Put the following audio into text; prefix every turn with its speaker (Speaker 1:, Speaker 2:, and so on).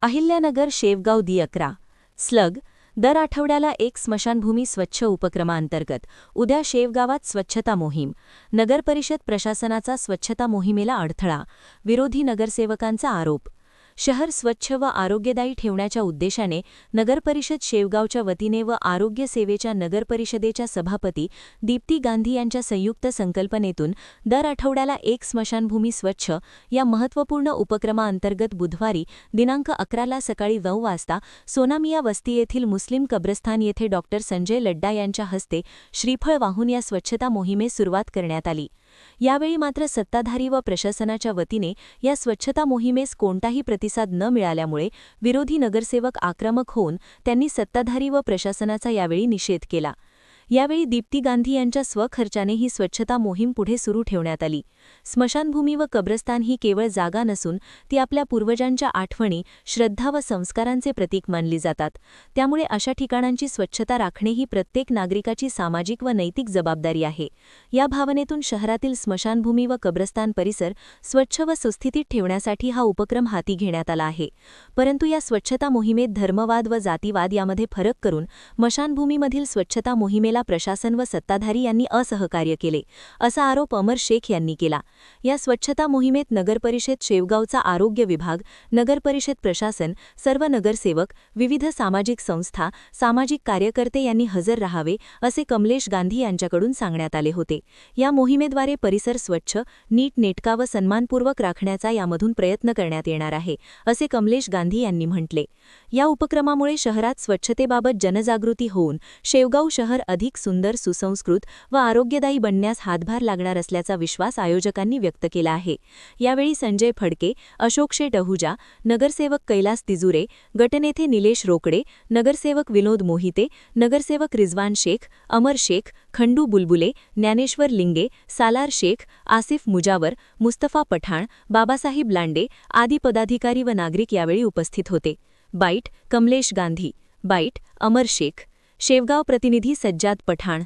Speaker 1: Ahilyanagar Shevgaon दि11 slug दर आठवड्याला एक स्मशानभूमी स्वच्छ उपक्रमांतर्गत उद्या शेवगावात स्वच्छता मोहीम. नगरपरिषद प्रशासनाचा स्वच्छता मोहिमेला अडथळा, विरोधी नगरसेवकांचा आरोप. शहर स्वच्छ व आरोग्यदायी ठेवण्याच्या उद्देशाने नगरपरिषद शेवगावच्या वतीने व आरोग्य सेवेच्या नगरपरिषदेच्या सभापती दीप्ती गांधी यांच्या संयुक्त संकल्पनेतून दर आठवड्याला एक स्मशानभूमी स्वच्छ या महत्त्वपूर्ण उपक्रमांतर्गत बुधवारी दिनांक 11 सकाळी 9 वाजता सोनामिया वस्ती येथील मुस्लिम कब्रस्तान येथे डॉ. संजय लड्डा यांच्या हस्ते श्रीफळ वाहून या स्वच्छता मोहिमेस सुरुवात करण्यात आली. यावेळी मात्र सत्ताधारी व प्रशासनाच्या वतीने या स्वच्छता मोहिमेस कोणताही प्रतिसाद न मिळाल्यामुळे विरोधी नगरसेवक आक्रमक होऊन त्यांनी सत्ताधारी व प्रशासनाचा यावेळी निषेध केला. यावेळी दीप्ती गांधी यांच्या स्वखर्चाने ही स्वच्छता मोहीम पुढे सुरू ठेवण्यात आली. स्मशानभूमी व कब्रस्तान ही केवळ जागा नसून ती आपल्या पूर्वजांच्या आठवणी, श्रद्धा व संस्कारांचे प्रतीक मानली जातात. त्यामुळे अशा ठिकाणांची स्वच्छता राखणे ही प्रत्येक नागरिकाची सामाजिक व नैतिक जबाबदारी आहे. या भावनेतून शहरातील स्मशानभूमी व कब्रस्तान परिसर स्वच्छ व सुस्थितीत ठेवण्यासाठी हा उपक्रम हाती घेण्यात आला आहे. परंतु या स्वच्छता मोहिमेत धर्मवाद व जातीवाद यामध्ये फरक करून स्मशानभूमीमधील स्वच्छता मोहिमेला प्रशासन व सत्ताधारी यांनी असहकार्य केले, असा आरोप अमर शेख यांनी केला. या स्वच्छता मोहिमेत नगरपरिषद शेवगावचा आरोग्य विभाग, नगरपरिषद प्रशासन, सर्व नगरसेवक, विविध सामाजिक संस्था, सामाजिक कार्यकर्ते यांनी हजर राहावे, असे कमलेश गांधी यांच्याकडून सांगण्यात आले होते. या मोहिमेद्वारे परिसर स्वच्छ, नीटनेटका व सन्मानपूर्वक राखण्याचा यामधून प्रयत्न करण्यात येणार आहे, असे कमलेश गांधी यांनी म्हटले. या उपक्रमामुळे शहरात स्वच्छतेबाबत जनजागृती होऊन शेवगाव शहर अधिक सुंदर, सुसंस्कृत व आरोग्यदायी बनण्यास हातभार लागणार असल्याचा विश्वास आयोजकांनी व्यक्त केला आहे. यावेळी संजय फडके, अशोक शेट अहुजा, नगरसेवक कैलास तिजुरे, गटनेते निलेश रोकडे, नगरसेवक विनोद मोहिते, नगरसेवक रिजवान शेख, अमर शेख, खंडू बुलबुले, ज्ञानेश्वर लिंगे, सालार शेख, आसिफ मुजावर, मुस्तफा पठाण, बाबासाहेब लांडे आदी पदाधिकारी व नागरिक यावेळी उपस्थित होते. बाईट कमलेश गांधी. बाईट अमर शेख. शेवगाव प्रतिनिधी सज्जाद पठाण.